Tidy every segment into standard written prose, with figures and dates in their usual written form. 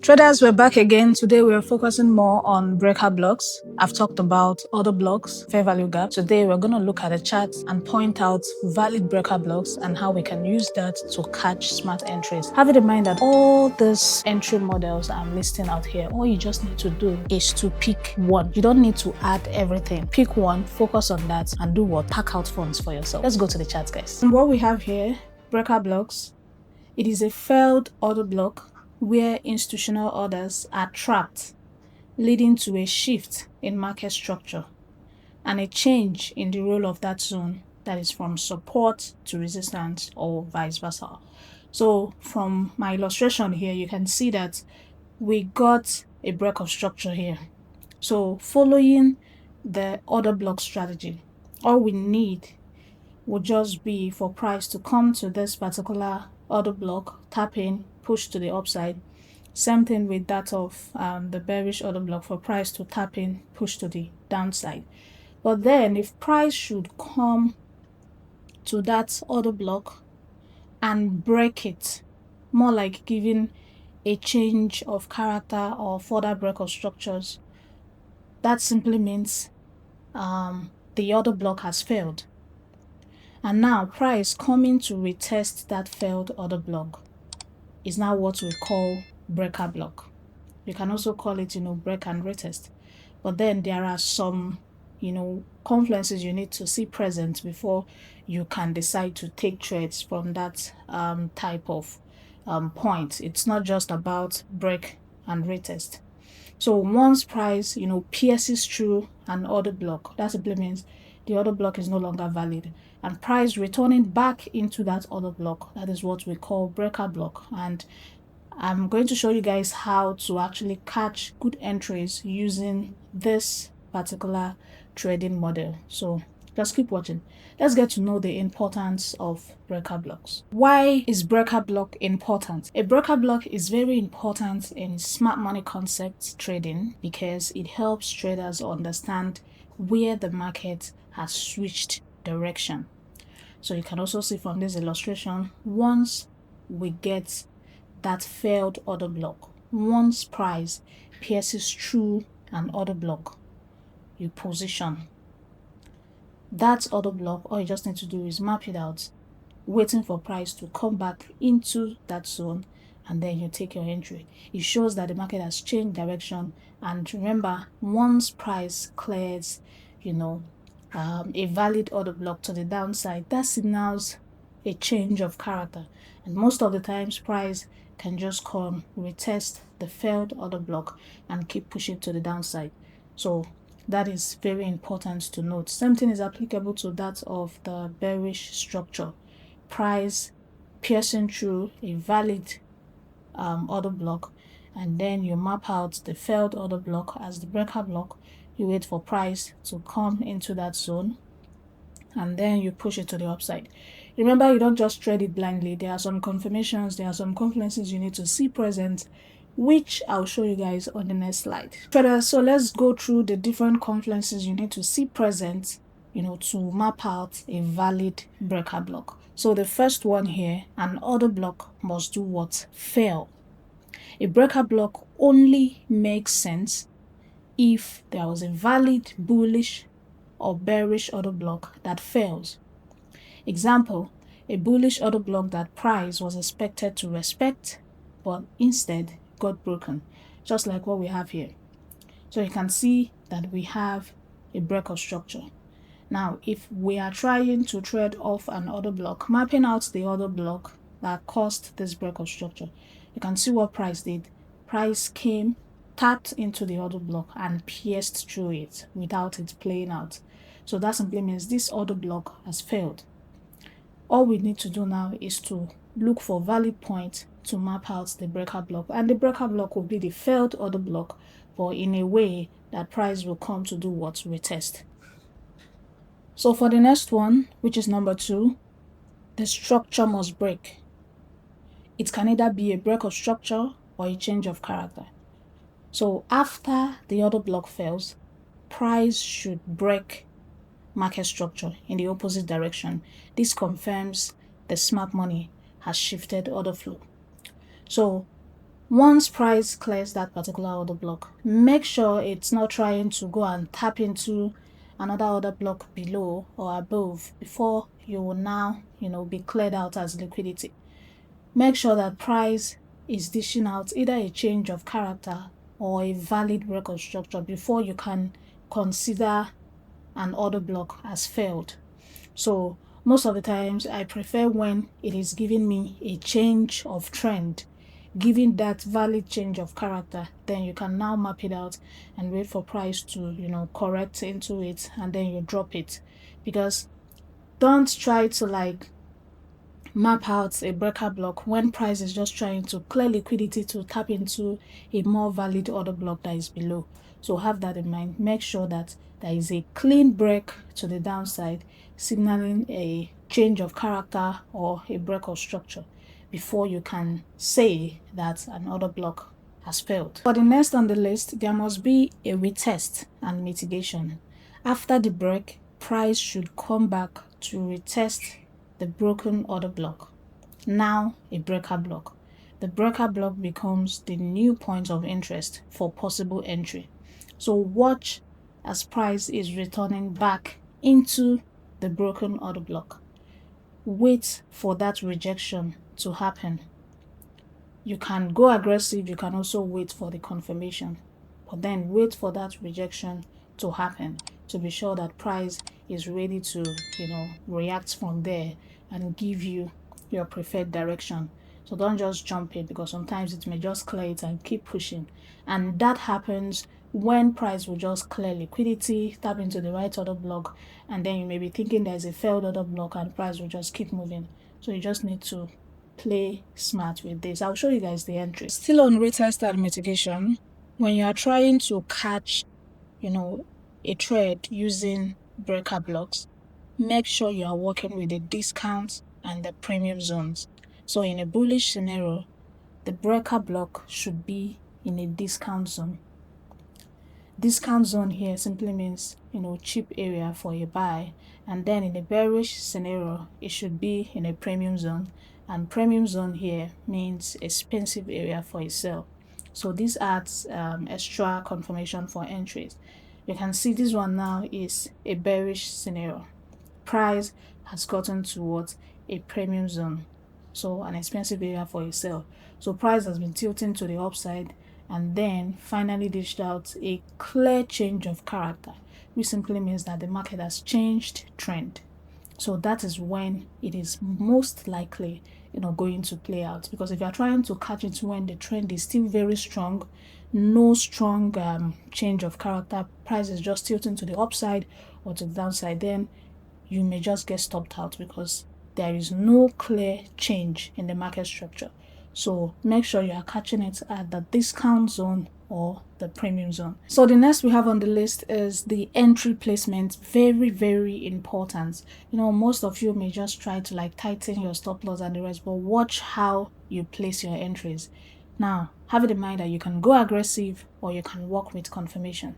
Traders, we're back again. Today we're focusing more on breaker blocks. I've talked about order blocks, fair value gap. Today we're going to look at a chart and point out valid breaker blocks and how we can use that to catch smart entries. Have it in mind that all these entry models I'm listing out here, all you just need to do is to pick one. You don't need to add everything. Pick one, focus on that, and do what? Pack out funds for yourself. Let's go to the chart, guys. And what we have here, breaker blocks, it is a failed order block where institutional orders are trapped, leading to a shift in market structure and a change in the role of that zone, that is from support to resistance or vice versa. So from my illustration here, you can see that we got a break of structure here. So following the order block strategy, all we need would just be for price to come to this particular order block, tap in, push to the upside. Same thing with that of the bearish order block, for price to tap in, push to the downside. But then if price should come to that order block and break it, more like giving a change of character or further break of structures, that simply means the order block has failed. And now price coming to retest that failed order block is now what we call breaker block. You can also call it, break and retest. But then there are some, confluences you need to see present before you can decide to take trades from that type of point. It's not just about break and retest. So once price, pierces through an order block, that simply means the order block is no longer valid. And price returning back into that order block, that is what we call breaker block. And I'm going to show you guys how to actually catch good entries using this particular trading model. So just keep watching. Let's get to know the importance of breaker blocks. Why is breaker block important? A breaker block is very important in smart money concepts trading because it helps traders understand where the market has switched direction. So you can also see from this illustration, once we get that failed order block, once price pierces through an order block, you position that order block. All you just need to do is map it out, waiting for price to come back into that zone, and then you take your entry. It shows that the market has changed direction. And remember, once price clears a valid order block to the downside, that signals a change of character. And most of the times price can just come, retest the failed order block and keep pushing to the downside. So that is very important to note. Same thing is applicable to that of the bearish structure. Price piercing through a valid order block, and then you map out the failed order block as the breaker block. You wait for price to come into that zone, and then you push it to the upside. Remember, you don't just trade it blindly. There are some confirmations, there are some confluences you need to see present, which I'll show you guys on the next slide. So let's go through the different confluences you need to see present, to map out a valid breaker block. So the first one here, an order block must do what? Fail. A breaker block only makes sense if there was a valid bullish or bearish order block that fails. Example, a bullish order block that price was expected to respect, but instead got broken, just like what we have here. So you can see that we have a break of structure. Now, if we are trying to trade off an order block, mapping out the order block that caused this break of structure, you can see what price did. Price came, tapped into the order block and pierced through it without it playing out. So that simply means this order block has failed. All we need to do now is to look for valid point to map out the breaker block, and the breaker block will be the failed order block, but in a way that price will come to do what? Retest. So for the next one, which is number 2, the structure must break. It can either be a break of structure or a change of character. So after the order block fails, price should break market structure in the opposite direction. This confirms the smart money has shifted order flow. So Once price clears that particular order block, make sure it's not trying to go and tap into another order block below or above before you will now, be cleared out as liquidity. Make sure that price is dishing out either a change of character or a valid record structure before you can consider an order block as failed. So most of the times I prefer when it is giving me a change of trend, giving that valid change of character, then you can now map it out and wait for price to, correct into it, and then you drop it. Because don't try to map out a breaker block when price is just trying to clear liquidity to tap into a more valid order block that is below. So have that in mind. Make sure that there is a clean break to the downside, signaling a change of character or a break of structure before you can say that an order block has failed. For the next on the list, there must be a retest and mitigation. After the break, price should come back to retest the broken order block. Now a breaker block. The breaker block becomes the new point of interest for possible entry. So watch as price is returning back into the broken order block. Wait for that rejection to happen. You can go aggressive, you can also wait for the confirmation, but then wait for that rejection to happen to be sure that price is ready to, react from there and give you your preferred direction. So don't just jump it, because sometimes it may just clear it and keep pushing. And that happens when price will just clear liquidity, tap into the right order block, and then you may be thinking there's a failed order block and price will just keep moving. So you just need to play smart with this. I'll show you guys the entry. Still on retest and mitigation, when you are trying to catch, a trade using breaker blocks, make sure you are working with the discount and the premium zones. So in a bullish scenario, the breaker block should be in a discount zone. Discount zone here simply means, cheap area for a buy. And then in a bearish scenario, it should be in a premium zone. And premium zone here means expensive area for a sell. So this adds extra confirmation for entries. You can see this one now is a bearish scenario. Price has gotten towards a premium zone, so an expensive area for a sell. So price has been tilting to the upside and then finally dished out a clear change of character, which simply means that the market has changed trend. So that is when it is most likely, going to play out. Because if you're trying to catch it when the trend is still very strong, no strong change of character, price is just tilting to the upside or to the downside, then you may just get stopped out because there is no clear change in the market structure. So make sure you are catching it at the discount zone or the premium zone. So the next we have on the list is the entry placement. Very, very important. Most of you may just try to tighten your stop loss and the rest, but watch how you place your entries. Now, have it in mind that you can go aggressive or you can work with confirmation.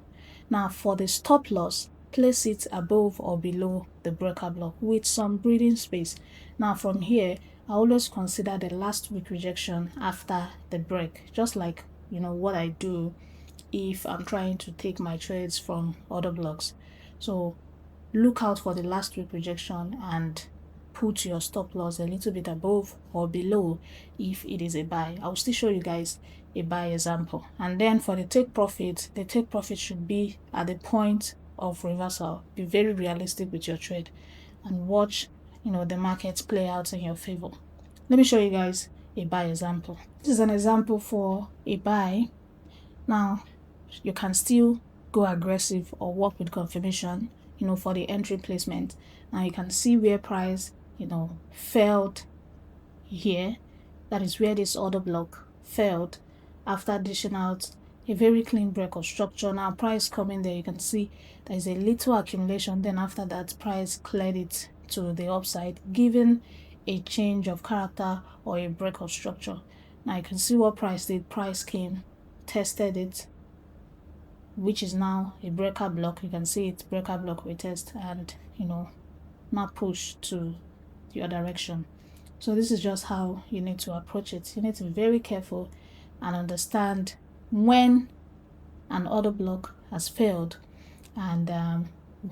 Now, for the stop loss, place it above or below the breaker block with some breathing space. Now from here, I always consider the last week rejection after the break, just like what I do if I'm trying to take my trades from other blocks. So look out for the last week rejection and put your stop loss a little bit above or below if it is a buy. I'll still show you guys a buy example. And then for the take profit, should be at the point of reversal. Be very realistic with your trade and watch the markets play out in your favor. Let me show you guys a buy example. This is an example for a buy. Now you can still go aggressive or work with confirmation for the entry placement. Now you can see where price failed here. That is where this order block failed after dishing out a very clean break of structure. Now price coming there, you can see there is a little accumulation, then after that price cleared it to the upside, giving a change of character or a break of structure. Now you can see what price did. Price came, tested it, which is now a breaker block. You can see it's breaker block retest and now push to your direction. So this is just how you need to approach it. You need to be very careful and understand when an order block has failed and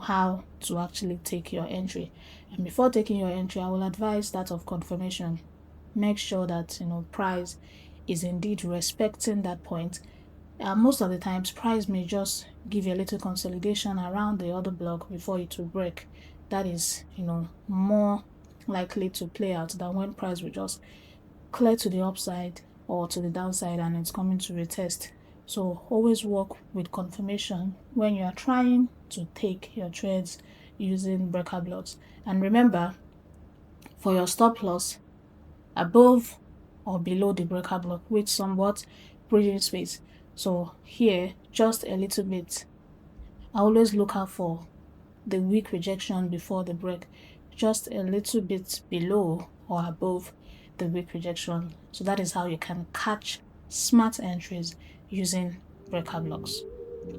how to actually take your entry. And before taking your entry, I will advise that of confirmation. Make sure that price is indeed respecting that point. Most of the times, price may just give you a little consolidation around the order block before it will break. That is, more likely to play out than when price will just clear to the upside or to the downside and it's coming to retest. So always work with confirmation when you are trying to take your trades using breaker blocks. And remember, for your stop loss, above or below the breaker block with somewhat breathing space. So here, just a little bit. I always look out for the weak rejection before the break, just a little bit below or above the weak rejection. So that is how you can catch smart entries using breaker blocks.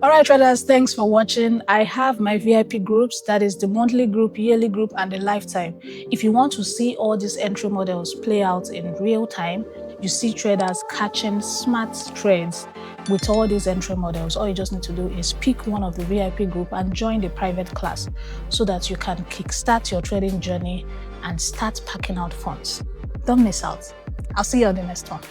All right, traders, thanks for watching. I have my VIP groups, that is the monthly group, yearly group, and the lifetime. If you want to see all these entry models play out in real time, you see traders catching smart trades with all these entry models, all you just need to do is pick one of the VIP group and join the private class so that you can kickstart your trading journey and start packing out funds. Don't miss out. I'll see you on the next one.